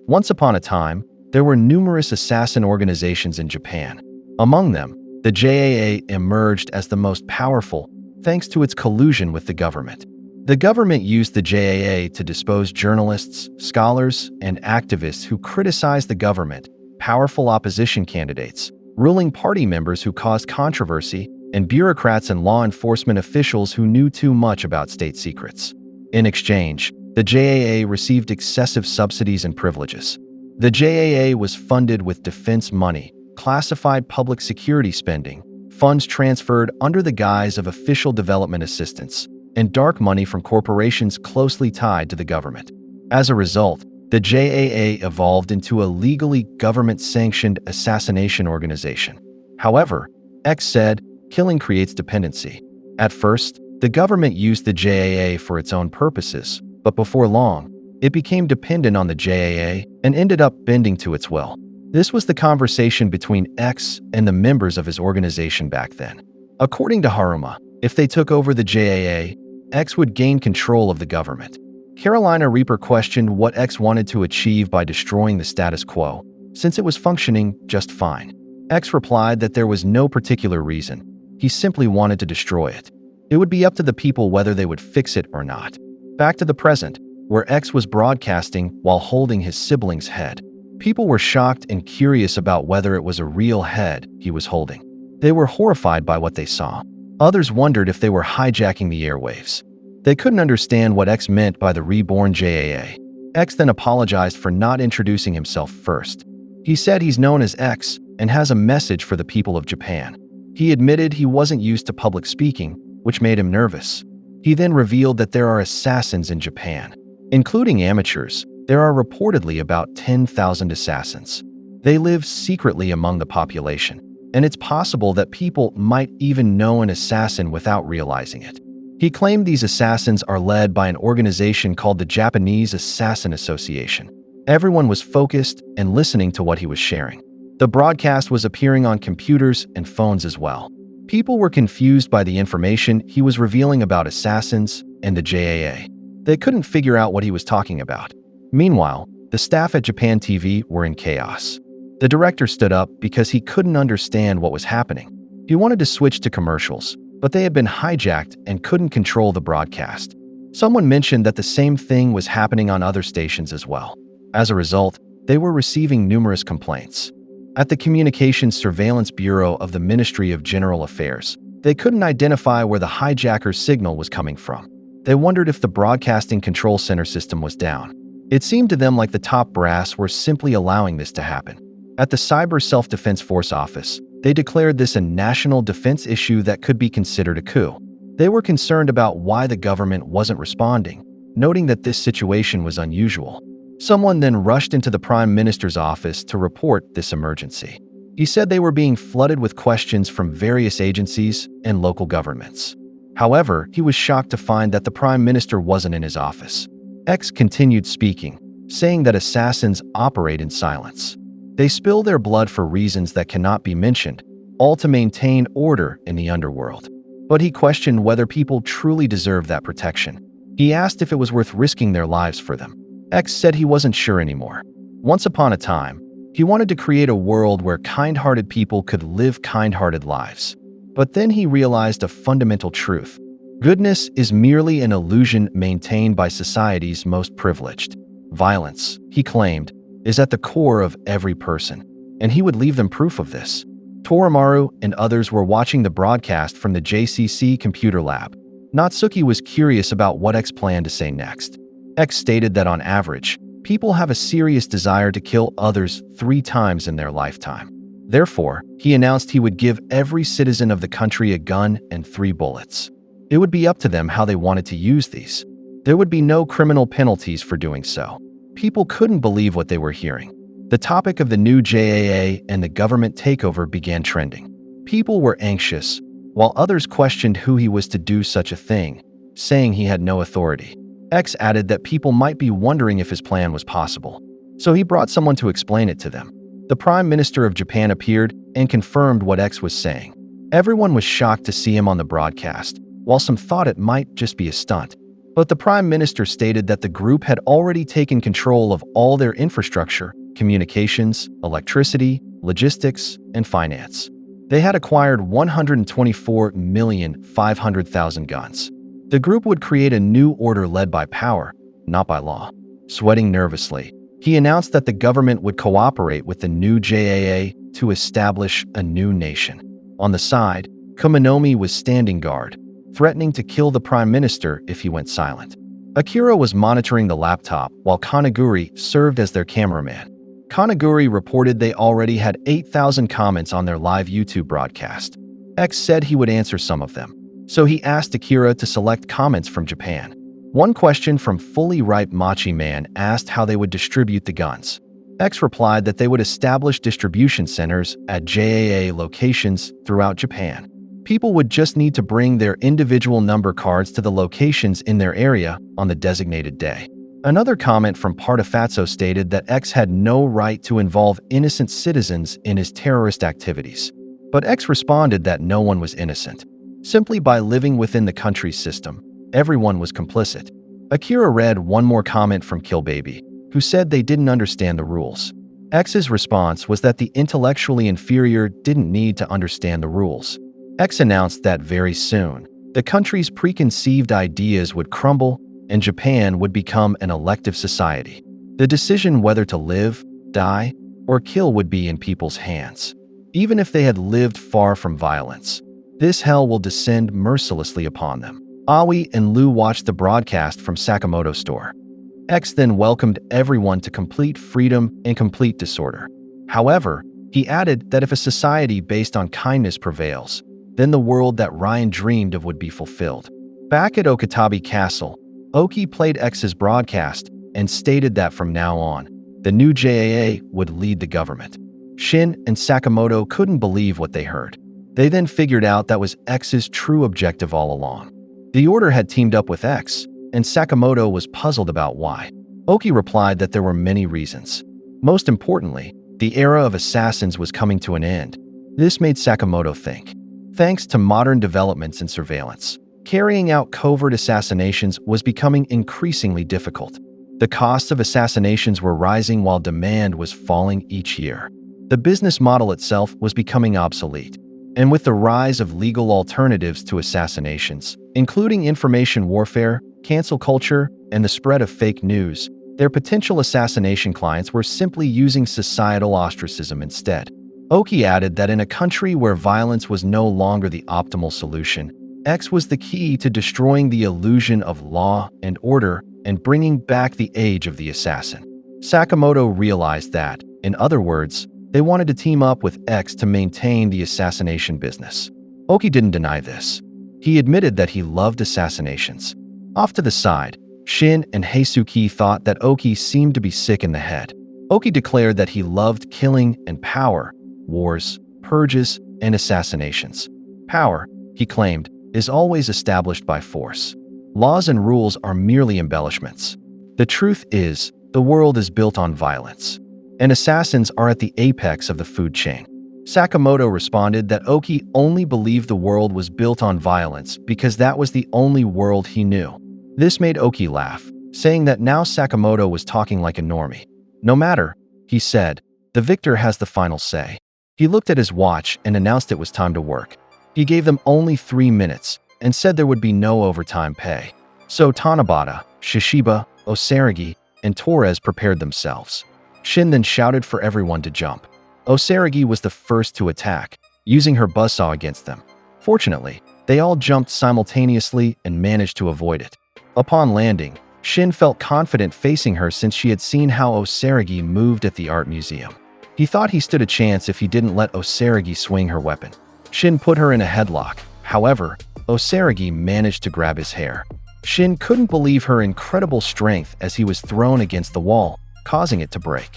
Once upon a time, there were numerous assassin organizations in Japan. Among them, the JAA emerged as the most powerful thanks to its collusion with the government. The government used the JAA to depose journalists, scholars, and activists who criticized the government, powerful opposition candidates, ruling party members who caused controversy, and bureaucrats and law enforcement officials who knew too much about state secrets. In exchange, the JAA received excessive subsidies and privileges. The JAA was funded with defense money, classified public security spending, funds transferred under the guise of official development assistance, and dark money from corporations closely tied to the government. As a result, the JAA evolved into a legally government-sanctioned assassination organization. However, X said, killing creates dependency. At first, the government used the JAA for its own purposes, but before long, it became dependent on the JAA and ended up bending to its will. This was the conversation between X and the members of his organization back then. According to Haruma, if they took over the JAA, X would gain control of the government. Carolina Reaper questioned what X wanted to achieve by destroying the status quo, since it was functioning just fine. X replied that there was no particular reason. He simply wanted to destroy it. It would be up to the people whether they would fix it or not. Back to the present, where X was broadcasting while holding his sibling's head. People were shocked and curious about whether it was a real head he was holding. They were horrified by what they saw. Others wondered if they were hijacking the airwaves. They couldn't understand what X meant by the reborn JAA. X then apologized for not introducing himself first. He said he's known as X and has a message for the people of Japan. He admitted he wasn't used to public speaking, which made him nervous. He then revealed that there are assassins in Japan. Including amateurs, there are reportedly about 10,000 assassins. They live secretly among the population, and it's possible that people might even know an assassin without realizing it. He claimed these assassins are led by an organization called the Japanese Assassin Association. Everyone was focused and listening to what he was sharing. The broadcast was appearing on computers and phones as well. People were confused by the information he was revealing about assassins and the JAA. They couldn't figure out what he was talking about. Meanwhile, the staff at Japan TV were in chaos. The director stood up because he couldn't understand what was happening. He wanted to switch to commercials, but they had been hijacked and couldn't control the broadcast. Someone mentioned that the same thing was happening on other stations as well. As a result, they were receiving numerous complaints. At the Communications Surveillance Bureau of the Ministry of General Affairs, they couldn't identify where the hijacker's signal was coming from. They wondered if the broadcasting control center system was down. It seemed to them like the top brass were simply allowing this to happen. At the Cyber Self-Defense Force office, they declared this a national defense issue that could be considered a coup. They were concerned about why the government wasn't responding, noting that this situation was unusual. Someone then rushed into the Prime Minister's office to report this emergency. He said they were being flooded with questions from various agencies and local governments. However, he was shocked to find that the Prime Minister wasn't in his office. X continued speaking, saying that assassins operate in silence. They spill their blood for reasons that cannot be mentioned, all to maintain order in the underworld. But he questioned whether people truly deserve that protection. He asked if it was worth risking their lives for them. X said he wasn't sure anymore. Once upon a time, he wanted to create a world where kind-hearted people could live kind-hearted lives. But then he realized a fundamental truth. Goodness is merely an illusion maintained by society's most privileged. Violence, he claimed, is at the core of every person, and he would leave them proof of this. Torimaru and others were watching the broadcast from the JCC computer lab. Natsuki was curious about what X planned to say next. X stated that on average, people have a serious desire to kill others 3 times in their lifetime. Therefore, he announced he would give every citizen of the country a gun and 3 bullets. It would be up to them how they wanted to use these. There would be no criminal penalties for doing so. People couldn't believe what they were hearing. The topic of the new JAA and the government takeover began trending. People were anxious, while others questioned who he was to do such a thing, saying he had no authority. X added that people might be wondering if his plan was possible, so he brought someone to explain it to them. The Prime Minister of Japan appeared and confirmed what X was saying. Everyone was shocked to see him on the broadcast, while some thought it might just be a stunt. But the Prime Minister stated that the group had already taken control of all their infrastructure, communications, electricity, logistics, and finance. They had acquired 124,500,000 guns. The group would create a new order led by power, not by law. Sweating nervously, he announced that the government would cooperate with the new JAA to establish a new nation. On the side, Kumanomi was standing guard, threatening to kill the Prime Minister if he went silent. Akira was monitoring the laptop while Kanaguri served as their cameraman. Kanaguri reported they already had 8,000 comments on their live YouTube broadcast. X said he would answer some of them, so he asked Akira to select comments from Japan. One question from Fully Ripe Machi Man asked how they would distribute the guns. X replied that they would establish distribution centers at JAA locations throughout Japan. People would just need to bring their individual number cards to the locations in their area on the designated day. Another comment from Partifatso stated that X had no right to involve innocent citizens in his terrorist activities. But X responded that no one was innocent. Simply by living within the country's system, everyone was complicit. Akira read one more comment from Killbaby, who said they didn't understand the rules. X's response was that the intellectually inferior didn't need to understand the rules. X announced that very soon, the country's preconceived ideas would crumble and Japan would become an elective society. The decision whether to live, die, or kill would be in people's hands, even if they had lived far from violence. This hell will descend mercilessly upon them. Aoi and Lu watched the broadcast from Sakamoto store. X then welcomed everyone to complete freedom and complete disorder. However, he added that if a society based on kindness prevails, then the world that Ryan dreamed of would be fulfilled. Back at Okatabe Castle, Oki played X's broadcast and stated that from now on, the new JAA would lead the government. Shin and Sakamoto couldn't believe what they heard. They then figured out that was X's true objective all along. The order had teamed up with X, and Sakamoto was puzzled about why. Oki replied that there were many reasons. Most importantly, the era of assassins was coming to an end. This made Sakamoto think. Thanks to modern developments in surveillance, carrying out covert assassinations was becoming increasingly difficult. The costs of assassinations were rising while demand was falling each year. The business model itself was becoming obsolete. And with the rise of legal alternatives to assassinations, including information warfare, cancel culture, and the spread of fake news, their potential assassination clients were simply using societal ostracism instead. Oki added that in a country where violence was no longer the optimal solution, X was the key to destroying the illusion of law and order and bringing back the age of the assassin. Sakamoto realized that, in other words, they wanted to team up with X to maintain the assassination business. Oki didn't deny this. He admitted that he loved assassinations. Off to the side, Shin and Heisuki thought that Oki seemed to be sick in the head. Oki declared that he loved killing and power, wars, purges, and assassinations. Power, he claimed, is always established by force. Laws and rules are merely embellishments. The truth is, the world is built on violence, and assassins are at the apex of the food chain. Sakamoto responded that Oki only believed the world was built on violence because that was the only world he knew. This made Oki laugh, saying that now Sakamoto was talking like a normie. No matter, he said, the victor has the final say. He looked at his watch and announced it was time to work. He gave them only 3 minutes and said there would be no overtime pay. So Tanabata, Shishiba, Osaragi, and Torres prepared themselves. Shin then shouted for everyone to jump. Osaragi was the first to attack, using her buzzsaw against them. Fortunately, they all jumped simultaneously and managed to avoid it. Upon landing, Shin felt confident facing her since she had seen how Osaragi moved at the art museum. He thought he stood a chance if he didn't let Osaragi swing her weapon. Shin put her in a headlock. However, Osaragi managed to grab his hair. Shin couldn't believe her incredible strength as he was thrown against the wall, causing it to break.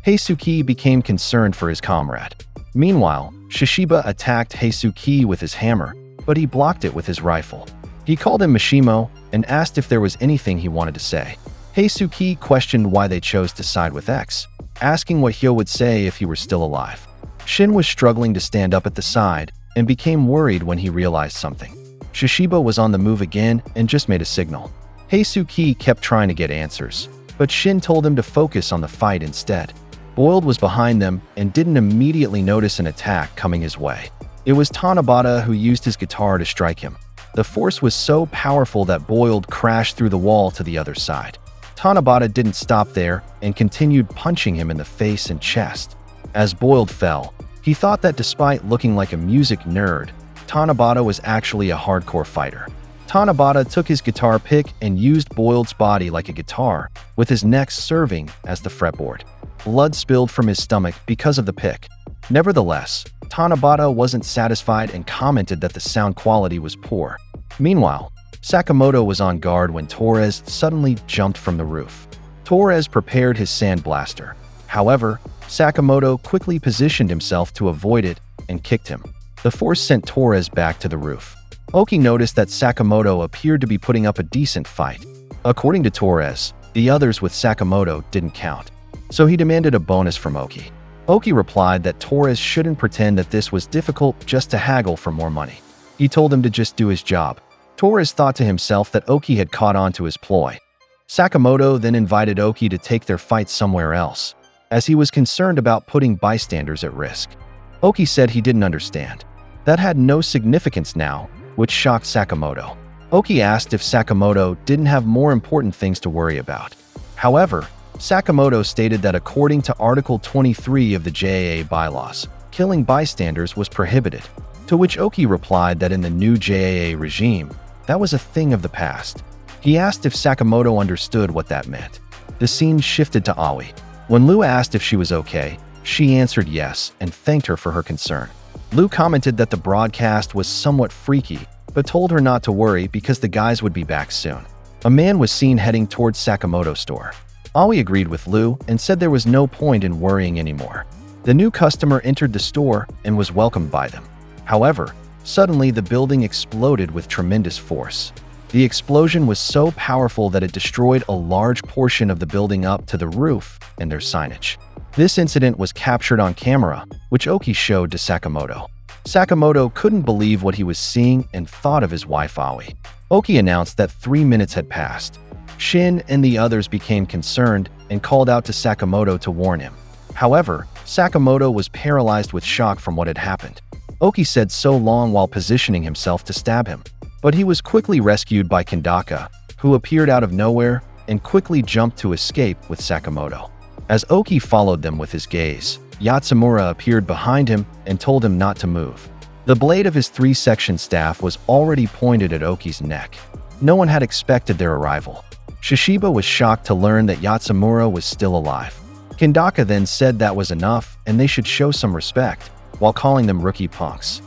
Heisuki became concerned for his comrade. Meanwhile, Shishiba attacked Heisuki with his hammer, but he blocked it with his rifle. He called him Mishimo and asked if there was anything he wanted to say. Heisuki questioned why they chose to side with X, asking what Hyo would say if he were still alive. Shin was struggling to stand up at the side and became worried when he realized something. Shishiba was on the move again and just made a signal. Heisuke kept trying to get answers, but Shin told him to focus on the fight instead. Boiled was behind them and didn't immediately notice an attack coming his way. It was Tanabata who used his guitar to strike him. The force was so powerful that Boiled crashed through the wall to the other side. Tanabata didn't stop there and continued punching him in the face and chest. As Boiled fell, he thought that despite looking like a music nerd, Tanabata was actually a hardcore fighter. Tanabata took his guitar pick and used Boiled's body like a guitar, with his neck serving as the fretboard. Blood spilled from his stomach because of the pick. Nevertheless, Tanabata wasn't satisfied and commented that the sound quality was poor. Meanwhile, Sakamoto was on guard when Torres suddenly jumped from the roof. Torres prepared his sand blaster. However, Sakamoto quickly positioned himself to avoid it and kicked him. The force sent Torres back to the roof. Oki noticed that Sakamoto appeared to be putting up a decent fight. According to Torres, the others with Sakamoto didn't count, so he demanded a bonus from Oki. Oki replied that Torres shouldn't pretend that this was difficult just to haggle for more money. He told him to just do his job. Torres thought to himself that Oki had caught on to his ploy. Sakamoto then invited Oki to take their fight somewhere else, as he was concerned about putting bystanders at risk. Oki said he didn't understand. That had no significance now, which shocked Sakamoto. Oki asked if Sakamoto didn't have more important things to worry about. However, Sakamoto stated that according to Article 23 of the JAA bylaws, killing bystanders was prohibited, to which Oki replied that in the new JAA regime, that was a thing of the past. He asked if Sakamoto understood what that meant. The scene shifted to Aoi. When Lu asked if she was okay, she answered yes and thanked her for her concern. Lu commented that the broadcast was somewhat freaky, but told her not to worry because the guys would be back soon. A man was seen heading towards Sakamoto's store. Aoi agreed with Lu and said there was no point in worrying anymore. The new customer entered the store and was welcomed by them. However, suddenly the building exploded with tremendous force. The explosion was so powerful that it destroyed a large portion of the building up to the roof and their signage. This incident was captured on camera, which Oki showed to Sakamoto. Sakamoto couldn't believe what he was seeing and thought of his wife Aoi. Oki announced that 3 minutes had passed. Shin and the others became concerned and called out to Sakamoto to warn him. However, Sakamoto was paralyzed with shock from what had happened. Oki said so long while positioning himself to stab him, but he was quickly rescued by Kandaka, who appeared out of nowhere and quickly jumped to escape with Sakamoto. As Oki followed them with his gaze, Yatsumura appeared behind him and told him not to move. The blade of his 3-section staff was already pointed at Oki's neck. No one had expected their arrival. Shishiba was shocked to learn that Yatsumura was still alive. Kandaka then said that was enough and they should show some respect, while calling them rookie punks.